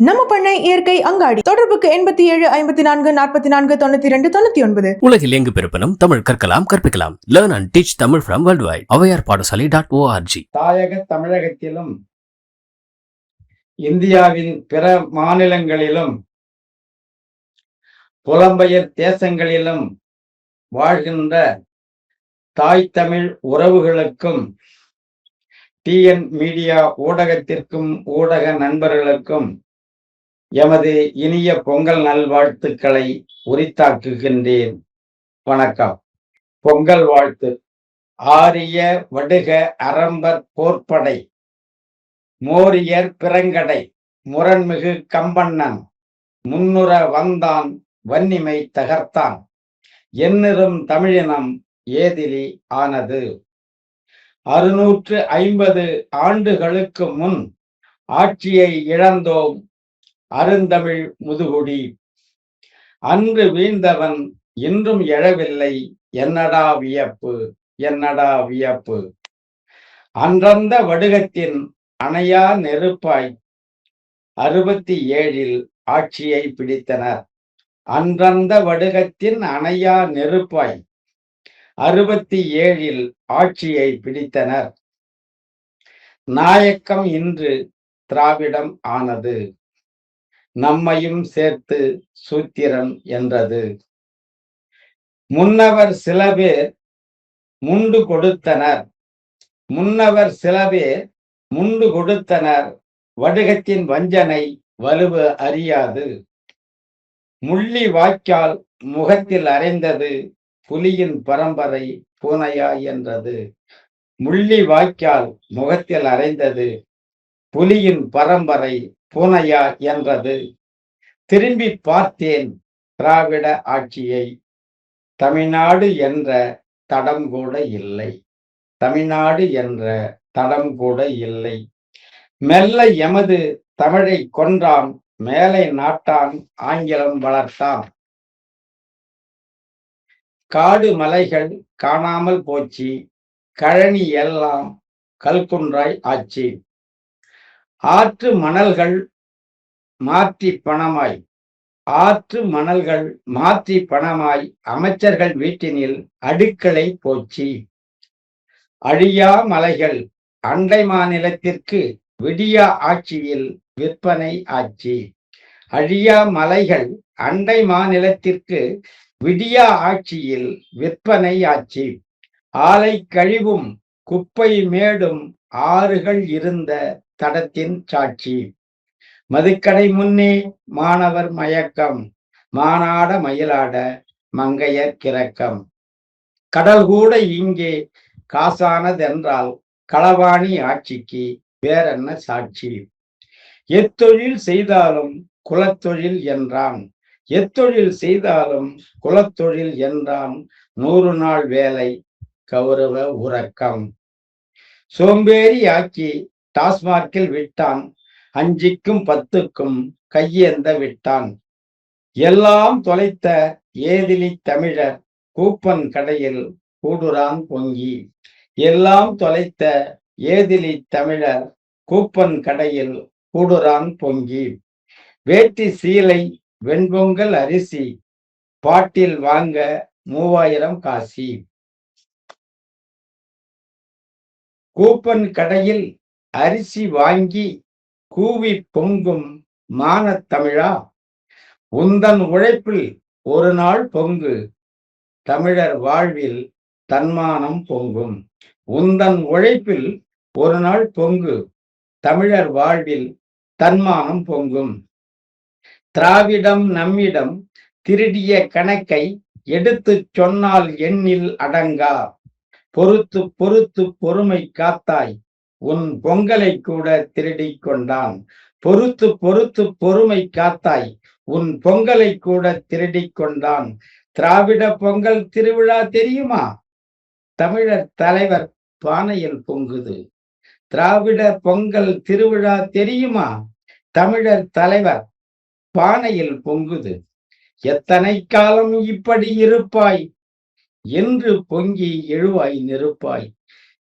நம்ம பண்ணை இயற்கை அங்காடி தொடர்புக்கு 8754449299. உலகில் எங்கு பிறப்பினும் தமிழ் கற்கலாம் கற்பிக்கலாம். Learn and teach Tamil from world wide. Avvaiyar பாடசாலை.org. தாயக தமிழகத்திலும் இந்தியாவின் பிற மாநிலங்களிலும் புலம்பெயர் தேசங்களிலும் வாழ்கின்ற தாய் தமிழ் உறவுகளுக்கும் டிஎன் மீடியா ஊடகத்திற்கும் ஊடக நண்பர்களுக்கும் எமது இனிய பொங்கல் நல்வாழ்த்துக்களை உரித்தாக்குகின்றேன். வணக்கம். பொங்கல் வாழ்த்து. ஆரிய வடுக அரம்பர் போர்ப்படை மோரியர் பிறங்கடை முரண்மிகு கம்பண்ணன் முன்னுற வந்தான் வன்னிமை தகர்த்தான் என்னிரும் தமிழினம் ஏதிலி ஆனது. 650 ஆண்டுகளுக்கு முன் ஆட்சியை இழந்தோம் அருந்தமிழ் முதுகுடி. அன்று வீழ்ந்தவன் இன்றும் எழவில்லை, என்னடா வியப்பு, என்னடா வியப்பு. அன்றந்த வடுகத்தின் அணையா நெருப்பாய் 67 ஆட்சியை பிடித்தனர். அன்றந்த வடுகத்தின் அணையா நெருப்பாய் 67 ஆட்சியை பிடித்தனர். நாயக்கம் இன்று திராவிடம் ஆனது, நம்மையும் சேர்த்து சூத்திரன் என்றது. முன்னவர் சில பேர் முண்டு கொடுத்தனர், முன்னவர் சில பேர் முண்டு கொடுத்தனர், வடுகத்தின் வஞ்சனை வலுவு அறியாது. முள்ளி வாய்க்கால் முகத்தில் அறைந்தது, புலியின் பரம்பரை பூனையா என்றது. முள்ளி வாய்க்கால் முகத்தில் அறைந்தது, புலியின் பரம்பரை பூனையா என்றது. திரும்பி பார்த்தேன் திராவிட ஆட்சியை, தமிழ்நாடு என்ற தடம் கூட இல்லை, தமிழ்நாடு என்ற தடம் கூட இல்லை. மெல்ல எமது தமிழை கொன்றான், மேலை நாட்டான் ஆங்கிலம் வளர்த்தான். காடு மலைகள் காணாமல் போச்சு, கழனி எல்லாம் கல்குன்றாய் ஆச்சு. ஆற்று மணல்கள் மாற்றி பணமாய், ஆற்று மணல்கள் மாற்றி பணமாய் அமைச்சர்கள் வீட்டினில் அடுக்களை போச்சு. அழியா மலைகள் அண்டை மாநிலத்திற்கு விடியா ஆட்சியில் விற்பனை ஆட்சி. அழியா மலைகள் அண்டை மாநிலத்திற்கு விடியா ஆட்சியில் விற்பனை ஆட்சி. ஆலை கழிவும் குப்பை மேடும் ஆறுகள் இருந்த தடத்தின் சாட்சி. மதுக்கடை முன்னே மாணவர் மயக்கம், மானாட மயிலாட மங்கையர் கிறக்கம். கடல் கூட இங்கே காசானதென்றால் களவாணி ஆட்சிக்கு வேறென்ன சாட்சி. எத்தொழில் செய்தாலும் குலத்தொழில் என்றான், எத்தொழில் செய்தாலும் குலத்தொழில் என்றான். 100 நாள் வேலை கௌரவ உறக்கம். சோம்பேறி ஆக்கி டாஸ்மார்க்கில் விட்டான், 5க்கும் 10க்கும் கையேந்த விட்டான். எல்லாம் தொலைத்த ஏதிலி தமிழர் கூப்பன் கடையில் கூடுறான் பொங்கி. எல்லாம் தொலைத்த ஏதிலி தமிழர் கூப்பன் கடையில் கூடுறான் பொங்கி. வேட்டி சீலை வெண்பொங்கல் அரிசி பாட்டில் வாங்க 3000 காசி. கூப்பன் கடையில் அரிசி வாங்கி கூவி பொங்கும் மானத்தமிழா, உந்தன் உழைப்பில் ஒரு நாள் பொங்கு, தமிழர் வாழ்வில் தன்மானம் பொங்கும். உந்தன் உழைப்பில் ஒரு நாள் பொங்கு, தமிழர் வாழ்வில் தன்மானம் பொங்கும். திராவிடம் நம்மிடம் திருடிய கணக்கை எடுத்து சொன்னால் எண்ணில் அடங்கா. பொறுத்து பொறுத்து பொறுமை காத்தாய், உன் பொங்கலை கூட திருடிக் கொண்டான். பொறுத்து பொறுத்து பொறுமை காத்தாய், உன் பொங்கலை கூட திருடிக் கொண்டான். திராவிட பொங்கல் திருவிழா தெரியுமா? தமிழர் தலைவர் பானையில் பொங்குது. திராவிட பொங்கல் திருவிழா தெரியுமா? தமிழர் தலைவர் பானையில் பொங்குது. எத்தனை காலம் இப்படி இருப்பாய் என்று பொங்கி எழுவாய் நெருப்பாய்.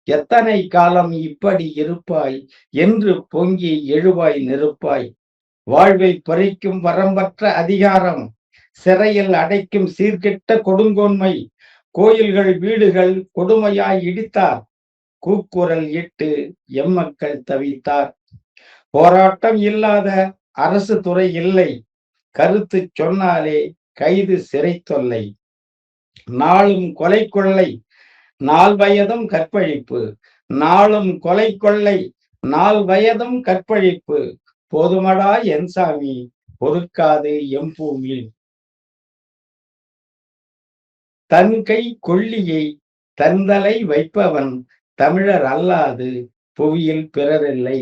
எத்தனை காலம் இப்படி இருப்பாய் என்று பொங்கி எழுவாய் நெருப்பாய். வாழ்வை பறிக்கும் வரம்பற்ற அதிகாரம், சிறையில் அடைக்கும் சீர்கெட்ட கொடுங்கோன்மை, கோயில்கள் வீடுகள் கொடுமையாய் இடித்தார், கூக்குரல் இட்டு எம்மக்கள் தவித்தார். போராட்டம் இல்லாத அரசு துறை இல்லை, கருத்து சொன்னாலே கைது சிறை தொல்லை, நாளும் கொலை கொள்ளை, நாள் வயதும் கற்பழிப்பு, நாளும் கொலை கொள்ளை, நாள் வயதும் கற்பழிப்பு, போதுமடா என் சாமி பொறுக்காது எம்பூமி. தன் கை கொள்ளியை தந்தலை வைப்பவன் தமிழர் அல்லாது புவியில் பிறரில்லை.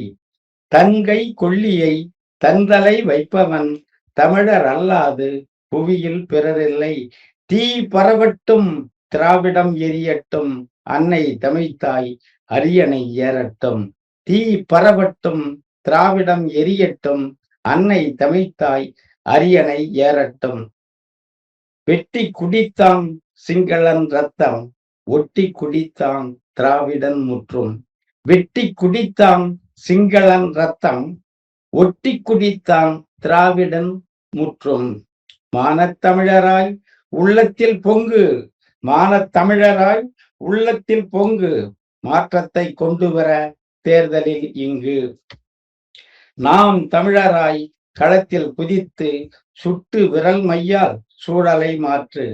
தங்கை கொள்ளியை தந்தலை வைப்பவன் தமிழர் அல்லாது புவியில் பிறரில்லை. தீ பரவட்டும் திராவிடம் எரியட்டும், அன்னை தமிழ்த்தாய் அரியணை ஏறட்டும். தீ பரவட்டும் திராவிடம் எரியட்டும், அன்னை தமிழ்த்தாய் அரியணை ஏறட்டும். வெட்டி குடித்தான் சிங்களன் ரத்தம், ஒட்டி குடித்தான் திராவிடன் முற்றும். வெட்டி குடித்தான் சிங்களன் ரத்தம், ஒட்டி குடித்தான் திராவிடன் முற்றும். மானத்தமிழராய் உள்ளத்தில் பொங்கு, மானத்தமிழராய் உள்ளத்தில் பொங்கு, மாற்றத்தை கொண்டு வர தேர்தலில் இங்கு. நாம் தமிழராய் களத்தில் குதித்து சுட்டு விரல் மையால் சூழலை மாற்று.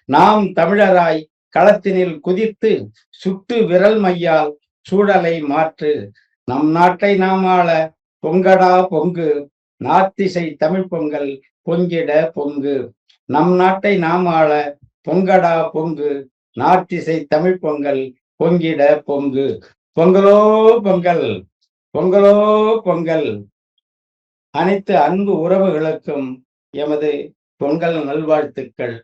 நாம் தமிழராய் களத்தினில் குதித்து சுட்டு விரல் மையால் சூழலை மாற்று. நம் நாட்டை நாம் ஆள பொங்கடா பொங்கு, நாத்திசை தமிழ் பொங்கல் பொங்கிட பொங்கு. நம் நாட்டை நாம் ஆள பொங்கடா பொங்கு, நாத்திசை தமிழ் பொங்கல் பொங்கிட பொங்கு. பொங்கலோ பொங்கல், பொங்கலோ பொங்கல். அனைத்து அன்பு உறவுகளுக்கும் எமது பொங்கல் நல்வாழ்த்துக்கள்.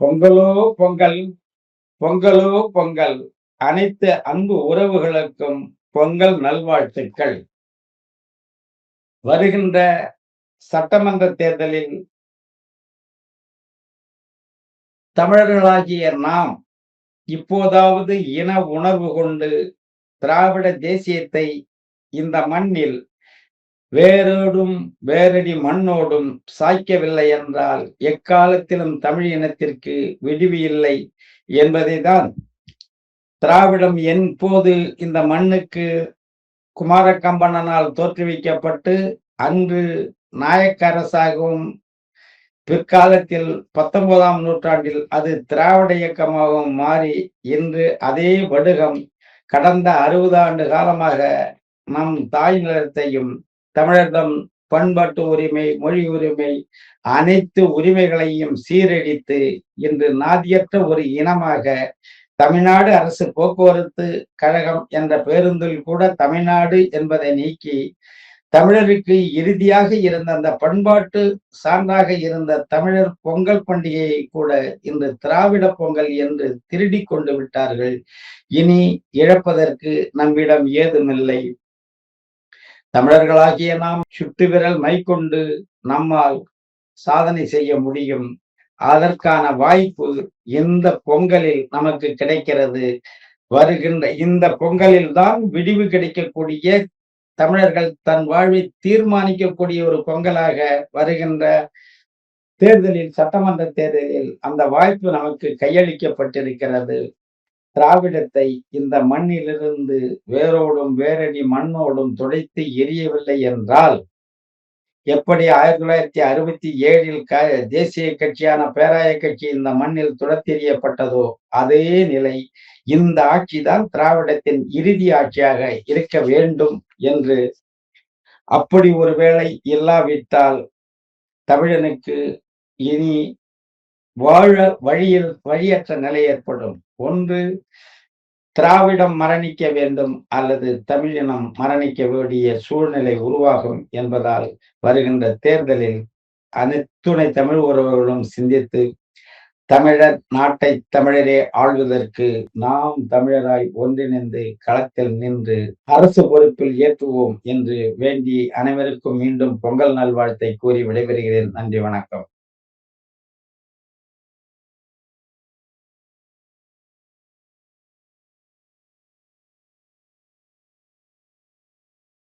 பொங்கலோ பொங்கல், பொங்கலோ பொங்கல். அனைத்து அன்பு உறவுகளுக்கும் பொங்கல் நல்வாழ்த்துக்கள். வருகின்ற சட்டமன்ற தேர்தலில் தமிழர்களாகிய நாம் இப்போதாவது இன உணர்வு கொண்டு திராவிட தேசியத்தை இந்த மண்ணில் வேரோடும் வேரடி மண்ணோடும் சாய்க்கவில்லை என்றால் எக்காலத்திலும் தமிழ் இனத்திற்கு விடிவு இல்லை என்பதைதான் திராவிடம் என்போது இந்த மண்ணுக்கு குமாரகம்பனால் தோற்றுவிக்கப்பட்டு அன்று நாயக்க அரசாகவும் பிற்காலத்தில் 19ஆம் நூற்றாண்டில் அது திராவிட இயக்கமாகவும் மாறி இன்று அதே வடுகம் கடந்த 60 ஆண்டு காலமாக நம் தாய் நிலத்தையும் தமிழர்தம் பண்பாட்டு உரிமை, மொழி உரிமை, அனைத்து உரிமைகளையும் சீரழித்து இன்று நாதியற்ற ஒரு இனமாக தமிழ்நாடு அரசு போக்குவரத்து கழகம் என்ற பேருந்தில் கூட தமிழ்நாடு என்பதை நீக்கி தமிழருக்கு இறுதியாக இருந்த அந்த பண்பாட்டு சான்றாக இருந்த தமிழர் பொங்கல் பண்டிகையை கூட இன்று திராவிட பொங்கல் என்று திருடி கொண்டு விட்டார்கள். இனி இழப்பதற்கு நம்மிடம் ஏதுமில்லை. தமிழர்களாகிய நாம் சுட்டு விரல் மைக்கொண்டு நம்மால் சாதனை செய்ய முடியும். அதற்கான வாய்ப்பு இந்த பொங்கலில் நமக்கு கிடைக்கிறது. வருகின்ற இந்த பொங்கலில் தான் விடிவு கிடைக்கக்கூடிய, தமிழர்கள் தன் வாழ்வை தீர்மானிக்கக்கூடிய ஒரு பொங்கலாக வருகின்ற தேர்தலில், சட்டமன்ற தேர்தலில் அந்த வாய்ப்பு நமக்கு கையளிக்கப்பட்டிருக்கிறது. திராவிடத்தை இந்த மண்ணிலிருந்து வேரோடும் வேரடி மண்ணோடும் துடைத்து எரியவில்லை என்றால், எப்படி 1967 தேசிய கட்சியான பேராய கட்சி இந்த மண்ணில் துரத்தெறியப்பட்டதோ அதே நிலை இந்த ஆட்சிதான் திராவிடத்தின் இறுதி ஆட்சியாக இருக்க வேண்டும் என்று, அப்படி ஒரு வேளை இல்லாவிட்டால் தமிழனுக்கு இனி வாழ வழியற்ற நிலை ஏற்படும். ஒன்று திராவிடம் மரணிக்க வேண்டும் அல்லது தமிழினம் மரணிக்க வேண்டிய சூழ்நிலை உருவாகும் என்பதால் வருகின்ற தேர்தலில் அனைத்துணை தமிழ் உறவுகளும் சிந்தித்து தமிழர் நாட்டை தமிழரே ஆள்வதற்கு நாம் தமிழராய் ஒன்றிணைந்து களத்தில் நின்று அரசு பொறுப்பில் ஏற்றுவோம் என்று வேண்டி அனைவருக்கும் மீண்டும் பொங்கல் நல்வாழ்த்தை கூறி விடைபெறுகிறேன். நன்றி, வணக்கம்.